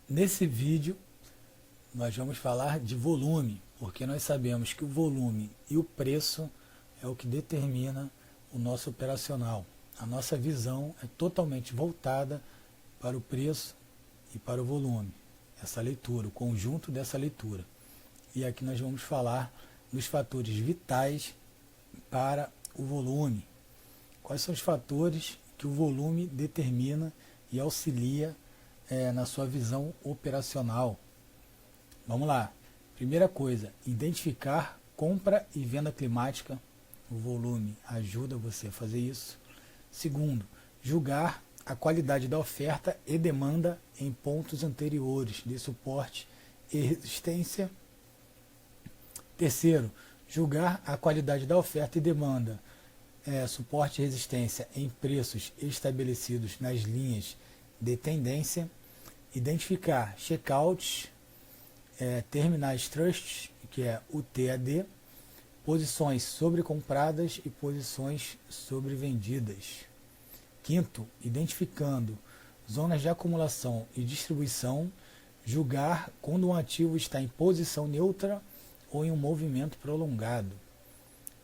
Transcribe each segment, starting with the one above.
Nesse vídeo, nós vamos falar de volume, porque nós sabemos que o volume e o preço é o que determina o nosso operacional. A nossa visão é totalmente voltada para o preço e para o volume, essa leitura, o conjunto dessa leitura. E aqui nós vamos falar dos fatores vitais para o volume. Quais são os fatores que o volume determina e auxilia na sua visão operacional? Vamos lá. Primeira coisa, identificar compra e venda climática. O volume ajuda você a fazer isso. Segundo, julgar a qualidade da oferta e demanda em pontos anteriores de suporte e resistência. Terceiro, julgar a qualidade da oferta e demanda, suporte e resistência em preços estabelecidos nas linhas de tendência. Identificar checkouts, terminais trusts, que é o TAD, posições sobrecompradas e posições sobrevendidas. Quinto, identificando zonas de acumulação e distribuição, julgar quando um ativo está em posição neutra ou em um movimento prolongado.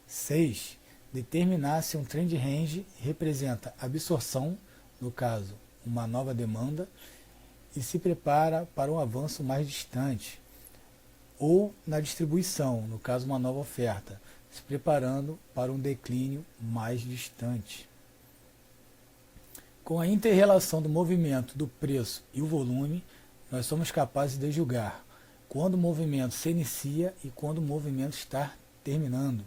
6. Determinar se um trend range representa absorção, no caso, uma nova demanda, e se prepara para um avanço mais distante, ou na distribuição, no caso, uma nova oferta, se preparando para um declínio mais distante. Com a inter-relação do movimento do preço e o volume, nós somos capazes de julgar quando o movimento se inicia e quando o movimento está terminando.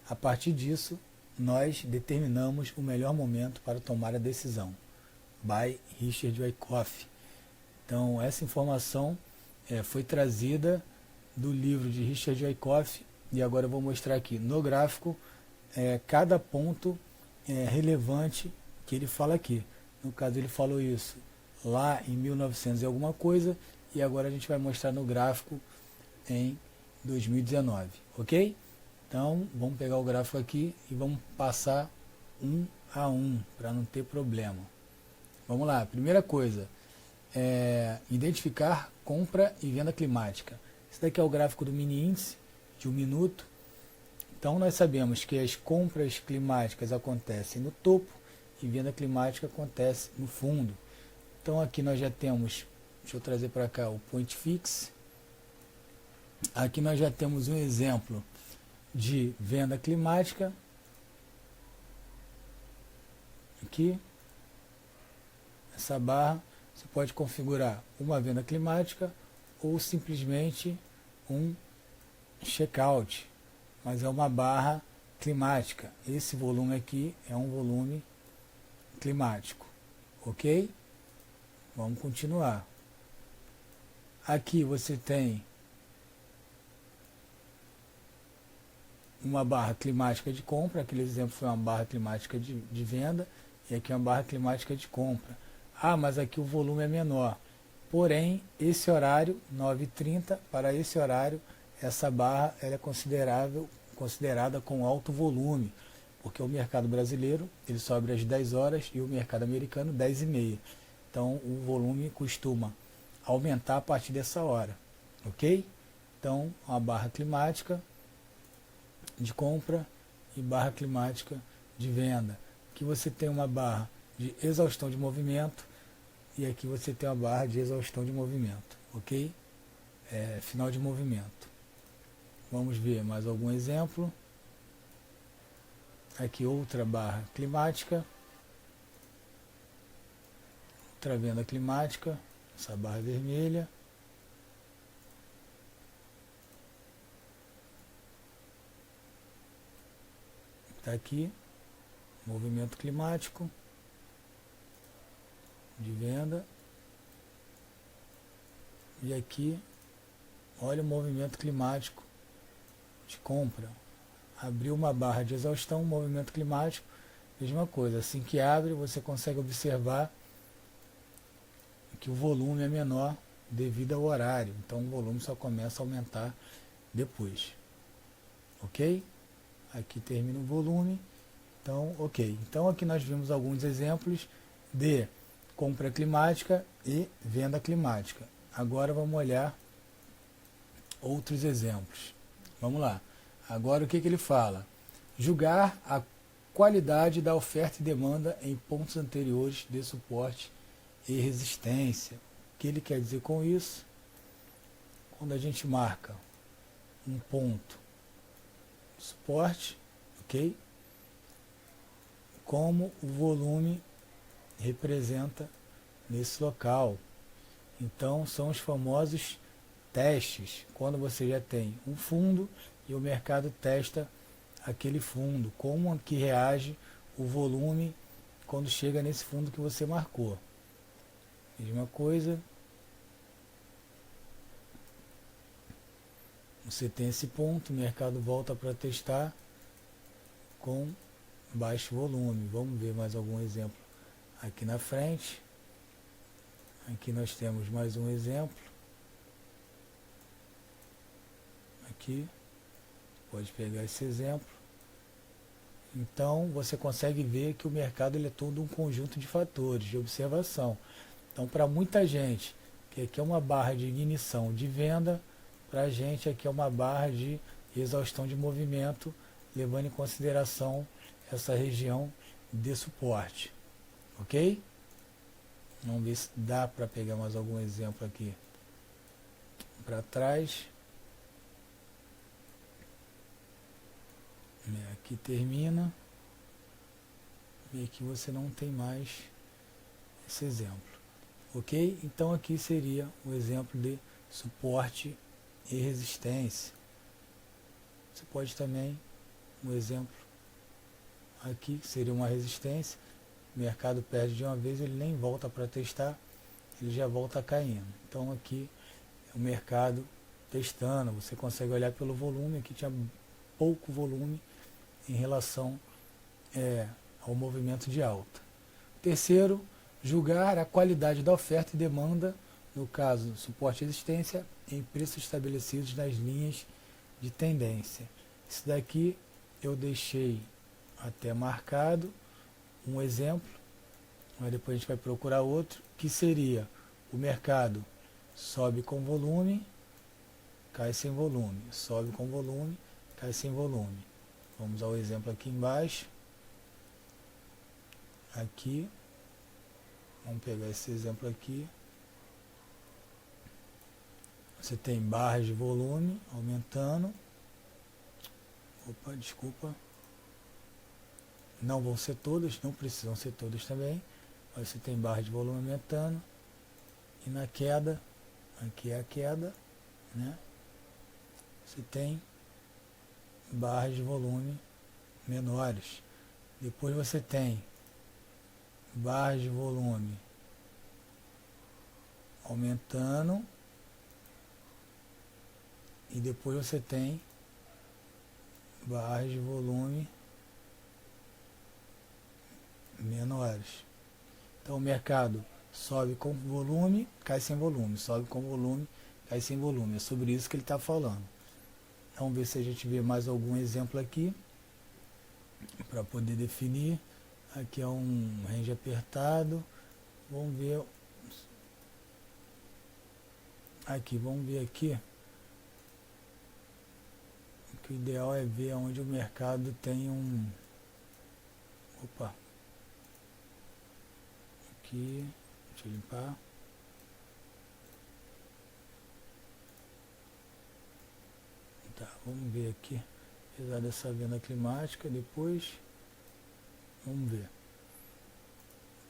A partir disso, nós determinamos o melhor momento para tomar a decisão. By Richard Wyckoff. Então, essa informação foi trazida do livro de Richard Wyckoff, e agora eu vou mostrar aqui no gráfico cada ponto relevante que ele fala aqui. No caso, ele falou isso lá em 1900 e alguma coisa, e agora a gente vai mostrar no gráfico em 2019, ok? Então, vamos pegar o gráfico aqui e vamos passar um a um, para não ter problema. Vamos lá, primeira coisa, identificar compra e venda climática. Esse daqui é o gráfico do mini índice de 1 minuto. Então, nós sabemos que as compras climáticas acontecem no topo e venda climática acontece no fundo. Então, aqui nós já temos, deixa eu trazer para cá o point fix. Aqui nós já temos um exemplo de venda climática. Aqui, essa barra, você pode configurar uma venda climática ou simplesmente um checkout, mas é uma barra climática. Esse volume aqui é um volume climático, ok? Vamos continuar. Aqui você tem uma barra climática de compra, aquele exemplo foi uma barra climática de venda, e aqui é uma barra climática de compra. Ah, mas aqui o volume é menor. Porém, esse horário, 9h30, para esse horário, essa barra ela é considerada com alto volume, porque o mercado brasileiro ele só abre às 10 horas e o mercado americano 10h30. Então, o volume costuma aumentar a partir dessa hora, ok? Então, uma barra climática de compra e barra climática de venda. Aqui você tem uma barra de exaustão de movimento e aqui você tem uma barra de exaustão de movimento, ok? Final de movimento. Vamos ver mais algum exemplo. Aqui outra barra climática, outra venda climática, essa barra vermelha. Está aqui, movimento climático de venda. E aqui, olha o movimento climático de compra. Abriu uma barra de exaustão, movimento climático, mesma coisa. Assim que abre, você consegue observar que o volume é menor devido ao horário. Então, o volume só começa a aumentar depois. Ok? Aqui termina o volume. Então, ok. Então, aqui nós vimos alguns exemplos de compra climática e venda climática. Agora vamos olhar outros exemplos. Vamos lá. Agora o que ele fala? Julgar a qualidade da oferta e demanda em pontos anteriores de suporte e resistência. O que ele quer dizer com isso? Quando a gente marca um ponto de suporte, ok? Como o volume representa nesse local. Então, são os famosos testes, quando você já tem um fundo e o mercado testa aquele fundo, como que reage o volume quando chega nesse fundo que você marcou. Mesma coisa, você tem esse ponto, o mercado volta para testar com baixo volume. Vamos ver mais algum exemplo aqui na frente. Aqui nós temos mais um exemplo. Aqui, pode pegar esse exemplo. Então, você consegue ver que o mercado ele é todo um conjunto de fatores, de observação. Então, para muita gente, que aqui é uma barra de ignição de venda, para a gente aqui é uma barra de exaustão de movimento, levando em consideração essa região de suporte. Ok? Vamos ver se dá para pegar mais algum exemplo aqui para trás. Aqui termina. E aqui você não tem mais esse exemplo. Ok? Então aqui seria o exemplo de suporte e resistência. Você pode também, um exemplo aqui seria uma resistência. O mercado perde de uma vez, ele nem volta para testar, ele já volta caindo. Então aqui é o mercado testando, você consegue olhar pelo volume, aqui tinha pouco volume em relação ao movimento de alta. Terceiro, julgar a qualidade da oferta e demanda, no caso suporte e resistência, em preços estabelecidos nas linhas de tendência. Isso daqui eu deixei até marcado um exemplo, mas depois a gente vai procurar outro, que seria o mercado sobe com volume, cai sem volume, sobe com volume, cai sem volume. Vamos ao exemplo aqui embaixo. Aqui, vamos pegar esse exemplo aqui. Você tem barras de volume aumentando. Opa, desculpa. Não vão ser todas, não precisam ser todas também. Mas você tem barra de volume aumentando. E na queda, aqui é a queda, né? Você tem barras de volume menores. Depois você tem barras de volume aumentando. E depois você tem barras de volume menores. Então o mercado sobe com volume, cai sem volume, sobe com volume, cai sem volume. É sobre isso que ele está falando. Vamos ver se a gente vê mais algum exemplo aqui para poder definir. Aqui é um range apertado. Vamos ver aqui, o ideal é ver onde o mercado tem um... Opa! Aqui, deixa eu limpar. Tá, vamos ver aqui. Apesar dessa venda climática, depois... Vamos ver.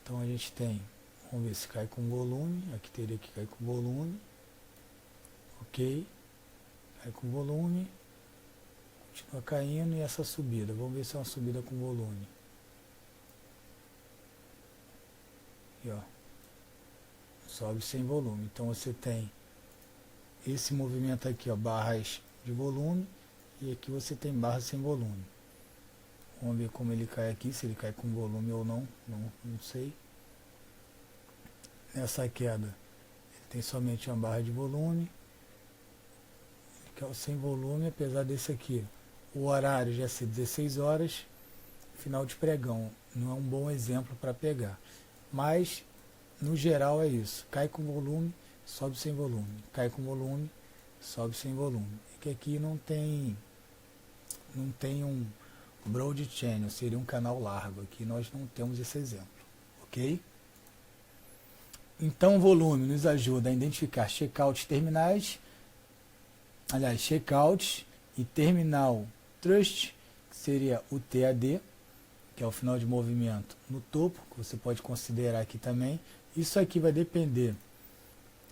Então a gente tem... Vamos ver se cai com volume. Aqui teria que cair com volume. Ok. Cai com volume. Continua caindo e essa subida. Vamos ver se é uma subida com volume. E ó. Sobe sem volume. Então você tem esse movimento aqui, ó, barras de volume. E aqui você tem barras sem volume. Vamos ver como ele cai aqui, se ele cai com volume ou não. Não sei. Nessa queda, ele tem somente uma barra de volume. Que é o sem volume, apesar desse aqui. O horário já ser 16 horas, final de pregão. Não é um bom exemplo para pegar. Mas, no geral, é isso. Cai com volume, sobe sem volume. Cai com volume, sobe sem volume. É que aqui não tem um broad channel, seria um canal largo. Aqui nós não temos esse exemplo, ok? Então o volume nos ajuda a identificar checkouts terminais, aliás, checkouts e terminal trust, que seria o TAD, que é o final de movimento no topo, que você pode considerar aqui também. Isso aqui vai depender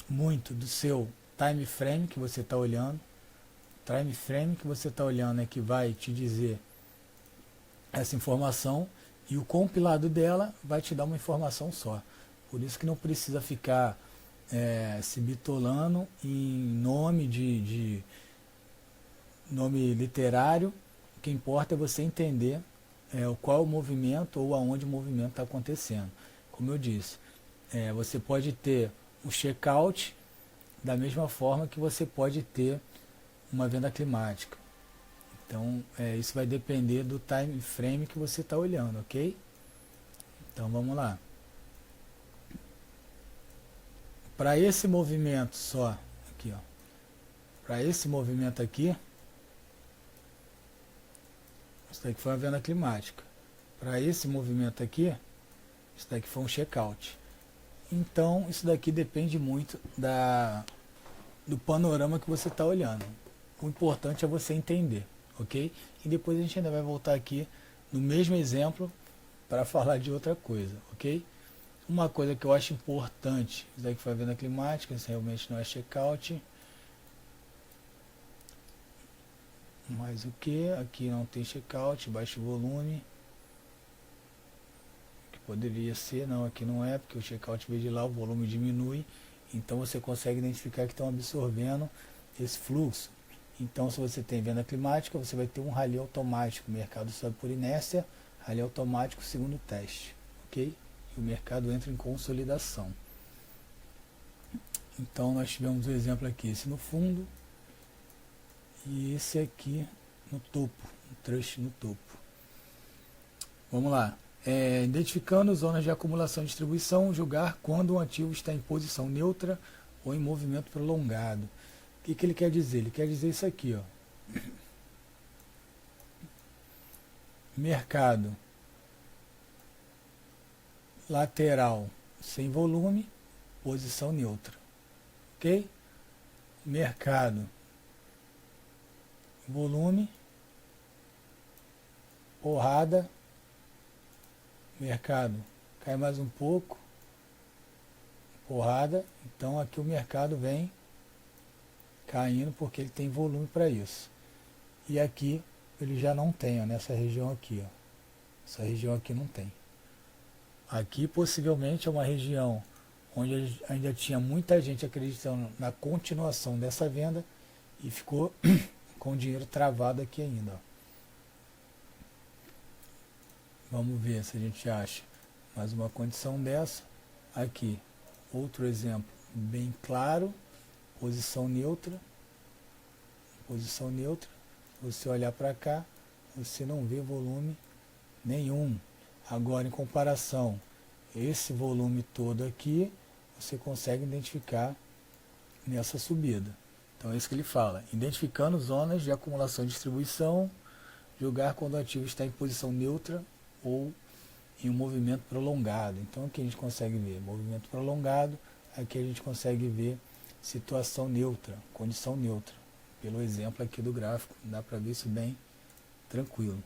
muito do seu time frame que você está olhando. O time frame que você está olhando é que vai te dizer essa informação, e o compilado dela vai te dar uma informação só. Por isso que não precisa ficar se bitolando em nome nome literário. O que importa é você entender qual é o movimento ou aonde o movimento está acontecendo. Como eu disse, você pode ter o checkout da mesma forma que você pode ter uma venda climática. Então, isso vai depender do time frame que você está olhando, ok? Então, vamos lá. Para esse movimento só, aqui, ó, para esse movimento aqui, isso daqui foi uma venda climática. Para esse movimento aqui, isso daqui foi um checkout. Então, isso daqui depende muito do panorama que você está olhando. O importante é você entender, ok? E depois a gente ainda vai voltar aqui no mesmo exemplo para falar de outra coisa, ok? Uma coisa que eu acho importante, isso daqui foi a venda climática, isso realmente não é checkout. Mas o que? Aqui não tem checkout, baixo volume. Que poderia ser, não, aqui não é, porque o checkout veio de lá, o volume diminui. Então você consegue identificar que estão absorvendo esse fluxo. Então, se você tem venda climática, você vai ter um rally automático. O mercado sobe por inércia, rally automático, segundo teste, ok? E o mercado entra em consolidação. Então, nós tivemos um exemplo aqui, esse no fundo, e esse aqui no topo, um trust no topo. Vamos lá. Identificando zonas de acumulação e distribuição, julgar quando um ativo está em posição neutra ou em movimento prolongado. O que ele quer dizer? Ele quer dizer isso aqui, ó. Mercado lateral sem volume, posição neutra, ok? Mercado volume, porrada, mercado cai mais um pouco, porrada. Então aqui o mercado vem caindo porque ele tem volume para isso. E aqui ele já não tem, ó, nessa região aqui, ó. Essa região aqui não tem. Aqui possivelmente é uma região onde ainda tinha muita gente acreditando na continuação dessa venda e ficou com o dinheiro travado aqui ainda, ó. Vamos ver se a gente acha mais uma condição dessa. Aqui, outro exemplo bem claro, posição neutra. Posição neutra, você olhar para cá, você não vê volume nenhum. Agora, em comparação, esse volume todo aqui, você consegue identificar nessa subida. Então é isso que ele fala, identificando zonas de acumulação e distribuição, julgar quando o ativo está em posição neutra ou em um movimento prolongado. Então aqui a gente consegue ver movimento prolongado, aqui a gente consegue ver situação neutra, condição neutra. Pelo exemplo aqui do gráfico, dá para ver isso bem tranquilo.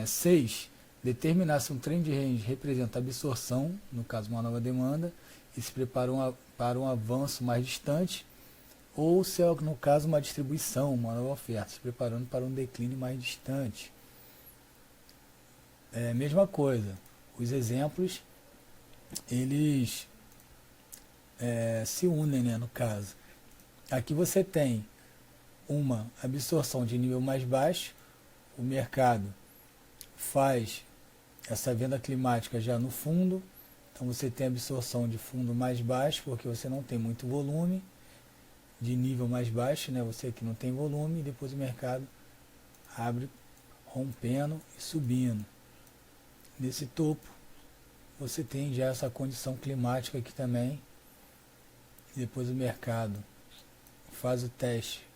6. Determinar se um trend range representa absorção, no caso uma nova demanda, e se prepara para um avanço mais distante, ou se é, no caso, uma distribuição, uma nova oferta, se preparando para um declínio mais distante. Mesma coisa, os exemplos, eles se unem, né, no caso. Aqui você tem uma absorção de nível mais baixo, o mercado faz essa venda climática já no fundo, então você tem absorção de fundo mais baixo, porque você não tem muito volume, de nível mais baixo, né? Você aqui não tem volume, e depois o mercado abre rompendo e subindo. Nesse topo, você tem já essa condição climática aqui também, depois o mercado faz o teste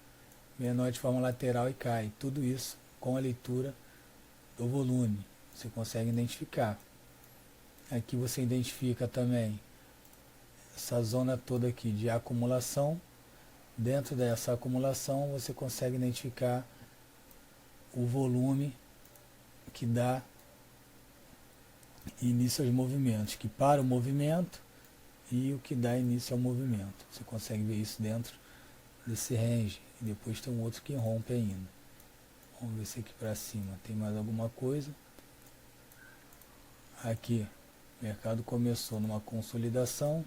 menor de forma lateral e cai. Tudo isso com a leitura do volume. Você consegue identificar. Aqui você identifica também essa zona toda aqui de acumulação. Dentro dessa acumulação você consegue identificar o volume que dá início aos movimentos, que para o movimento e o que dá início ao movimento. Você consegue ver isso dentro desse range. E depois tem um outro que rompe ainda. Vamos ver se aqui para cima tem mais alguma coisa. Aqui, o mercado começou numa consolidação,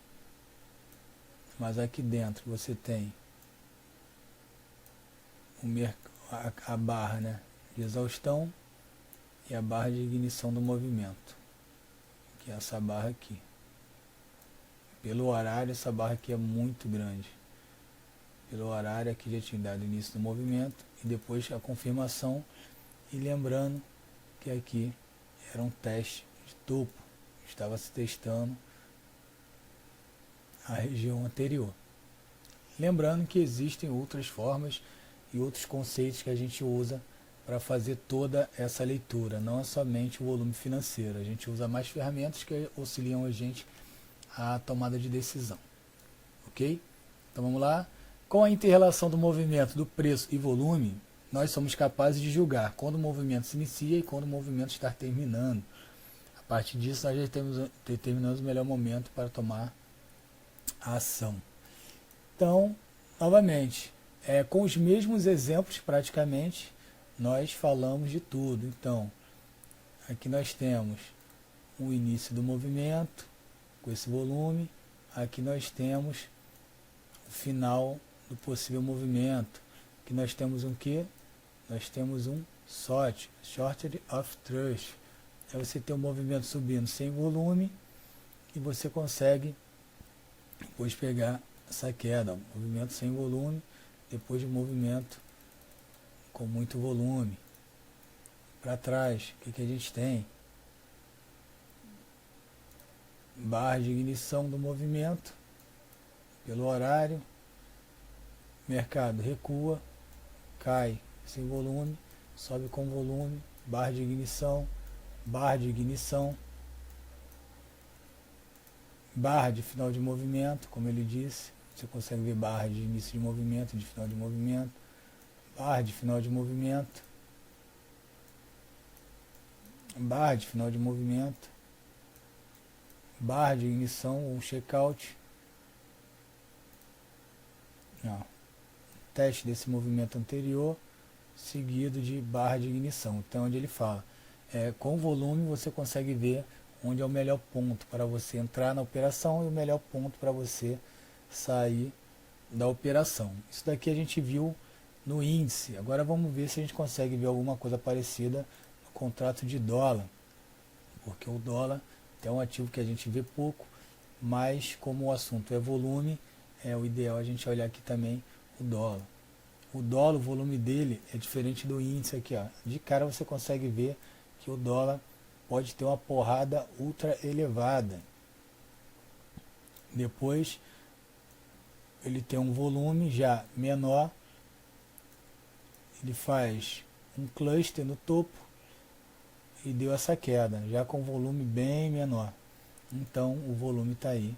mas aqui dentro você tem a barra, né, de exaustão e a barra de ignição do movimento, que é essa barra aqui. Pelo horário, essa barra aqui é muito grande. Pelo horário, aqui já tinha dado início do movimento e depois a confirmação. E lembrando que aqui era um teste de topo, estava se testando a região anterior. Lembrando que existem outras formas e outros conceitos que a gente usa para fazer toda essa leitura, não é somente o volume financeiro. A gente usa mais ferramentas que auxiliam a gente à tomada de decisão. Ok? Então vamos lá. Com a inter-relação do movimento do preço e volume, nós somos capazes de julgar quando o movimento se inicia e quando o movimento está terminando. A partir disso, nós já determinamos o melhor momento para tomar a ação. Então, novamente, com os mesmos exemplos praticamente, nós falamos de tudo. Então, aqui nós temos o início do movimento, com esse volume. Aqui nós temos o final do possível movimento. Aqui nós temos um quê? Nós temos um shorted of thrust. Aí você tem o movimento subindo sem volume e você consegue depois pegar essa queda, movimento sem volume, depois de movimento com muito volume. Para trás, o que a gente tem? Barra de ignição do movimento pelo horário. Mercado recua, cai sem volume, sobe com volume, barra de ignição, barra de final de movimento, como ele disse. Você consegue ver barra de início de movimento, de final de movimento, barra de final de movimento, barra de final de movimento, barra de ignição ou checkout. Teste desse movimento anterior, seguido de barra de ignição. Então, onde ele fala, com volume você consegue ver onde é o melhor ponto para você entrar na operação e o melhor ponto para você sair da operação. Isso daqui a gente viu no índice. Agora vamos ver se a gente consegue ver alguma coisa parecida no contrato de dólar, porque o dólar é um ativo que a gente vê pouco, mas como o assunto é volume, o ideal a gente olhar aqui também o dólar. O dólar, o volume dele é diferente do índice aqui, ó. De cara você consegue ver que o dólar pode ter uma porrada ultra elevada. Depois ele tem um volume já menor, ele faz um cluster no topo e deu essa queda, já com volume bem menor. Então o volume está aí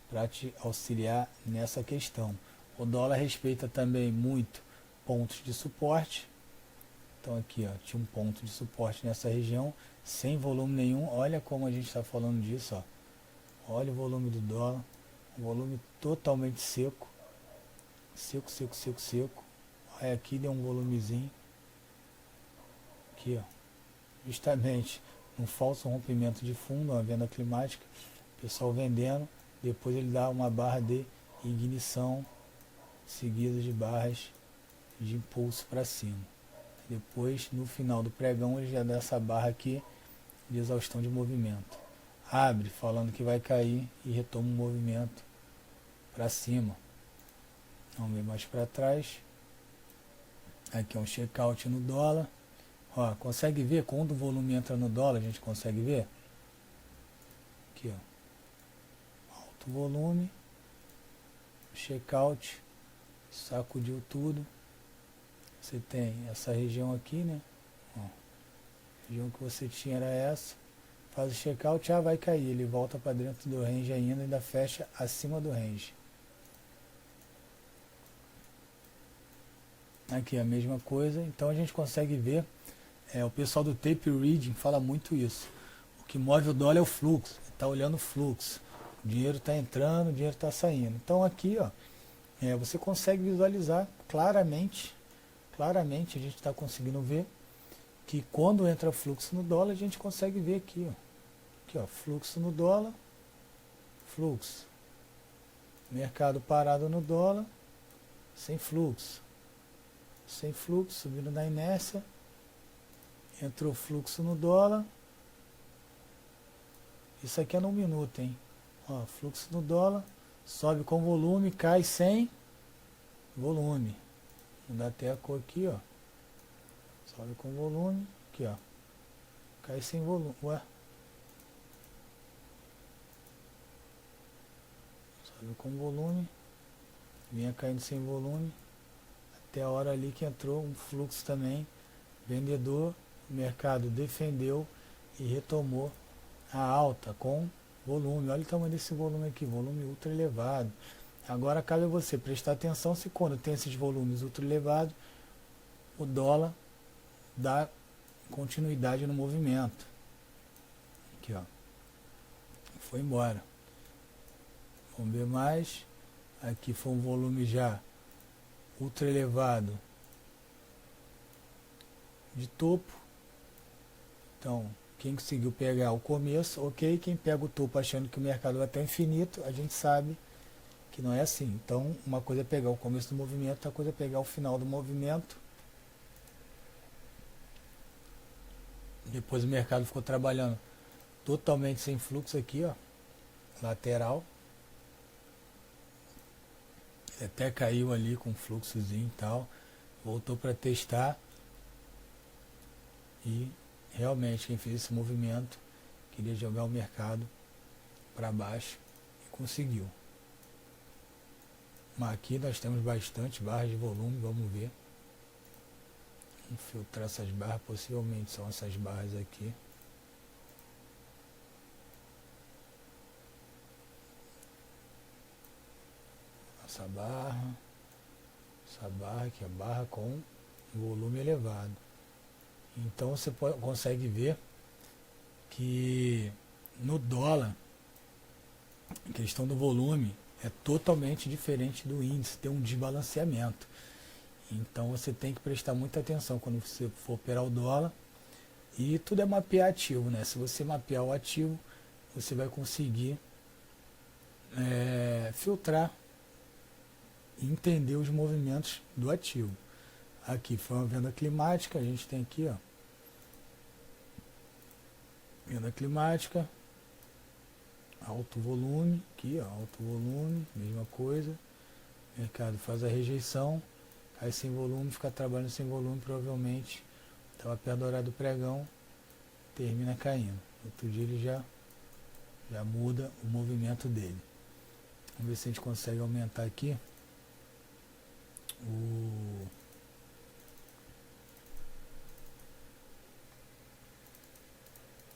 para te auxiliar nessa questão. O dólar respeita também muito pontos de suporte. Então aqui ó, tinha um ponto de suporte nessa região, sem volume nenhum. Olha como a gente está falando disso. Ó. Olha o volume do dólar, um volume totalmente seco. Seco, seco, seco, seco. Aí aqui deu um volumezinho. Aqui ó, justamente um falso rompimento de fundo, uma venda climática. O pessoal vendendo, depois ele dá uma barra de ignição, seguida de barras de impulso para cima. Depois, no final do pregão, ele já dá essa barra aqui de exaustão de movimento. Abre, falando que vai cair e retoma o movimento para cima. Vamos ver mais para trás. Aqui é um checkout no dólar. Ó, consegue ver quando o volume entra no dólar? A gente consegue ver? Aqui, ó. Alto volume. checkout, sacudiu tudo. Você tem essa região aqui, né? Ó, a região que você tinha era essa. Faz o checkout, já vai cair. Ele volta para dentro do range ainda fecha acima do range. Aqui a mesma coisa. Então a gente consegue ver, o pessoal do Tape Reading fala muito isso. O que move o dólar é o fluxo. Está olhando o fluxo. O dinheiro está entrando, o dinheiro está saindo. Então aqui, ó, você consegue visualizar claramente a gente está conseguindo ver que quando entra fluxo no dólar, a gente consegue ver aqui, ó. Aqui, ó, fluxo no dólar, fluxo. Mercado parado no dólar, sem fluxo. Sem fluxo, subindo na inércia. Entrou fluxo no dólar. Isso aqui é no minuto, hein? Ó, fluxo no dólar, sobe com volume, cai sem volume. Vou dar até a cor aqui, ó. Sobe com volume, aqui, ó. Cai sem volume. Ué? Sobe com volume, vinha caindo sem volume, até a hora ali que entrou um fluxo também, vendedor, o mercado defendeu e retomou a alta com volume. Olha o tamanho desse volume aqui, volume ultra elevado. Agora cabe a você prestar atenção se quando tem esses volumes ultra elevados, o dólar dá continuidade no movimento. Aqui, ó. Foi embora. Vamos ver mais. Aqui foi um volume já ultra elevado de topo. Então, quem conseguiu pegar o começo, ok. Quem pega o topo achando que o mercado vai até infinito, a gente sabe que não é assim. Então, uma coisa é pegar o começo do movimento, outra coisa é pegar o final do movimento. Depois o mercado ficou trabalhando totalmente sem fluxo aqui, ó, lateral. Ele até caiu ali com fluxozinho e tal, voltou para testar e realmente quem fez esse movimento queria jogar o mercado para baixo e conseguiu. Mas aqui nós temos bastante barras de volume, vamos ver. Vamos filtrar essas barras, possivelmente são essas barras aqui. Essa barra aqui, a barra com volume elevado. Então você consegue ver que no dólar, a questão do volume é totalmente diferente do índice, tem um desbalanceamento. Então você tem que prestar muita atenção quando você for operar o dólar. E tudo é mapear ativo, né? Se você mapear o ativo, você vai conseguir filtrar e entender os movimentos do ativo. Aqui foi uma venda climática, a gente tem aqui, ó, venda climática, alto volume, aqui, ó, alto volume, mesma coisa. O mercado faz a rejeição, cai sem volume, fica trabalhando sem volume, provavelmente estava perto do horário do pregão, termina caindo. Outro dia ele já muda o movimento dele. Vamos ver se a gente consegue aumentar aqui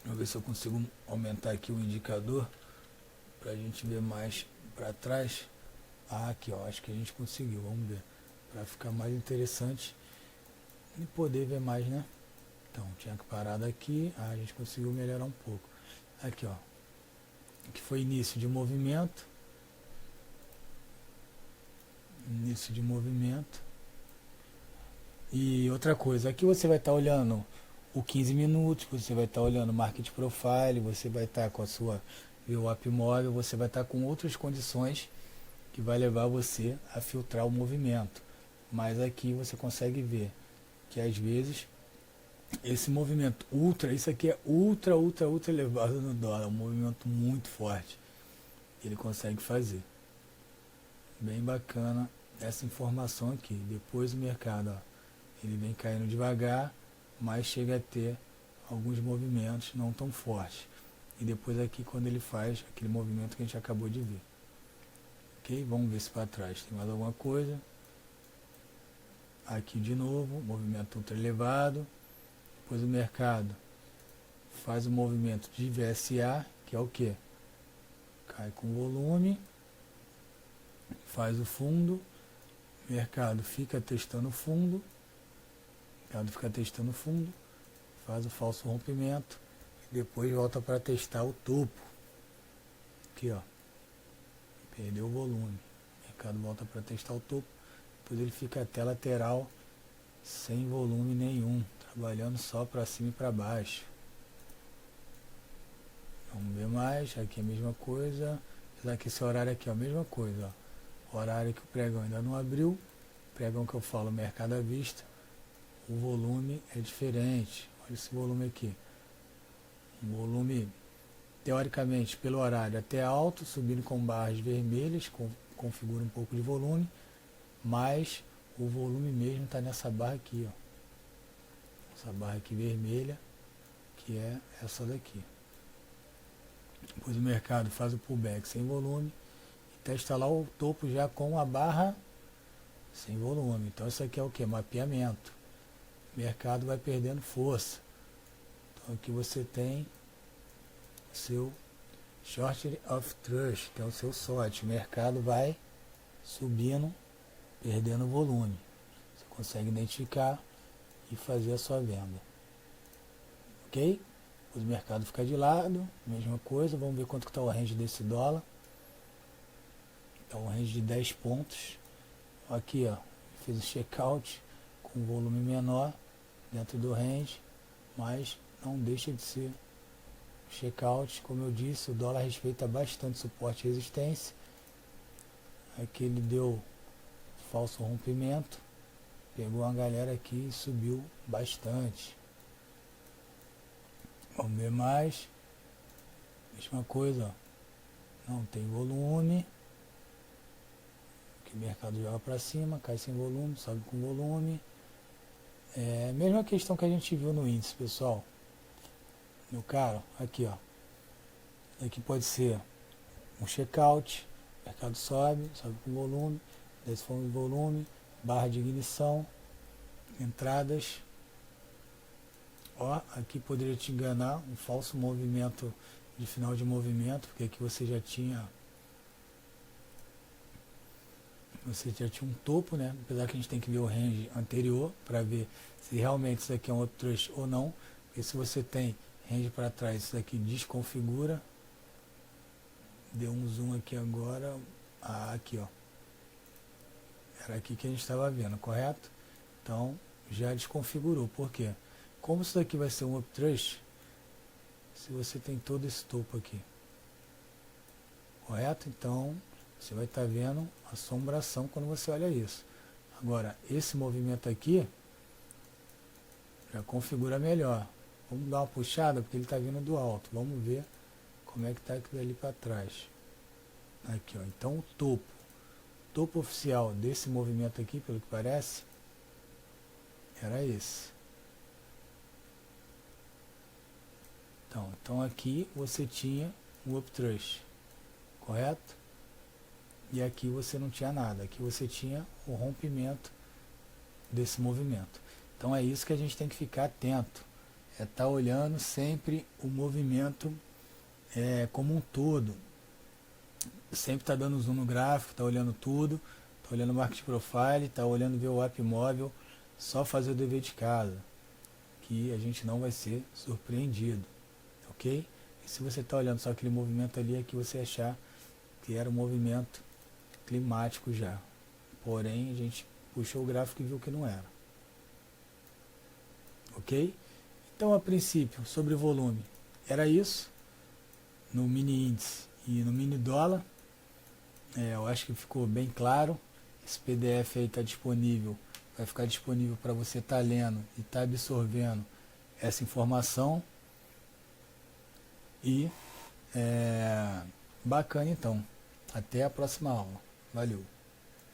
Vamos ver se eu consigo aumentar aqui o indicador para a gente ver mais para trás. Aqui, ó, acho que a gente conseguiu, vamos ver, para ficar mais interessante e poder ver mais, né? Então, tinha que parar daqui, a gente conseguiu melhorar um pouco. Aqui, ó, que foi início de movimento. Início de movimento. E outra coisa, aqui você vai estar olhando o 15 minutos, você vai estar olhando o Market Profile, você vai estar com a sua VWAP móvel, você vai estar com outras condições que vai levar você a filtrar o movimento. Mas aqui você consegue ver que às vezes esse movimento isso aqui é ultra elevado no dólar, um movimento muito forte. Ele consegue fazer. Bem bacana essa informação aqui. Depois o mercado, ó, ele vem caindo devagar, mas chega a ter alguns movimentos não tão fortes. E depois aqui quando ele faz aquele movimento que a gente acabou de ver. Ok? Vamos ver se para trás tem mais alguma coisa. Aqui de novo, movimento ultra elevado. Depois o mercado faz o movimento de VSA, que é o que? Cai com volume, faz o fundo, o mercado fica testando o fundo, faz o falso rompimento, e depois volta para testar o topo. Aqui, ó, perdeu o volume, o mercado volta para testar o topo, depois ele fica até lateral, sem volume nenhum, trabalhando só para cima e para baixo. Vamos ver mais, aqui é a mesma coisa, apesar que esse horário aqui é a mesma coisa, ó. Horário que o pregão ainda não abriu, pregão que eu falo mercado à vista, o volume é diferente. Olha esse volume aqui, um volume teoricamente pelo horário até alto, subindo com barras vermelhas, configura um pouco de volume, mas o volume mesmo está nessa barra aqui, ó, essa barra aqui vermelha, que é essa daqui. Depois o mercado faz o pullback sem volume e testa lá o topo já com a barra sem volume. Então isso aqui é o que? Mapeamento. O mercado vai perdendo força. Então aqui você tem o seu short of trust, que é o seu SOT. O mercado vai subindo, perdendo volume. Você consegue identificar e fazer a sua venda. Ok? O mercado fica de lado, mesma coisa. Vamos ver quanto que está o range desse dólar. Está um range de 10 pontos. Aqui, ó, fez o checkout com volume menor dentro do range, mas não deixa de ser checkout. Como eu disse, o dólar respeita bastante suporte e resistência. Aqui ele deu falso rompimento, pegou uma galera aqui e subiu bastante. Vamos ver mais. Mesma coisa, ó. Não tem volume. Aqui o mercado joga para cima, cai sem volume, sobe com volume. Mesma questão que a gente viu no índice, pessoal. Meu caro, aqui, ó. Aqui pode ser um checkout, o mercado sobe com volume, desce com volume, barra de ignição, entradas. Ó, aqui poderia te enganar, um falso movimento de final de movimento, porque aqui você já tinha um topo, né? Apesar que a gente tem que ver o range anterior para ver se realmente isso aqui é um uptrust ou não, porque se você tem range para trás, isso aqui desconfigura. Deu um zoom aqui agora, aqui, ó, era aqui que a gente estava vendo, correto? Então já desconfigurou. Por quê? Como isso daqui vai ser um uptrust, se você tem todo esse topo aqui, correto? Então você vai estar vendo assombração quando você olha isso. Agora, esse movimento aqui já configura melhor. Vamos dar uma puxada porque ele está vindo do alto. Vamos ver como é que está aquilo ali para trás. Aqui, ó. Então o topo oficial desse movimento aqui, pelo que parece, era esse. Então aqui você tinha um uptrust, correto? E aqui você não tinha nada, aqui você tinha o rompimento desse movimento. Então é isso que a gente tem que ficar atento, é estar olhando sempre o movimento como um todo, sempre está dando zoom no gráfico, está olhando tudo, está olhando o market profile, está olhando ver o app móvel, só fazer o dever de casa, que a gente não vai ser surpreendido, ok? E se você está olhando só aquele movimento ali, é que você achar que era um movimento climático já, porém a gente puxou o gráfico e viu que não era, ok? Então a princípio, sobre volume, era isso, no mini índice e no mini dólar, eu acho que ficou bem claro. Esse PDF aí está disponível, vai ficar disponível para você estar lendo e estar absorvendo essa informação. E bacana então. Até a próxima aula. Valeu!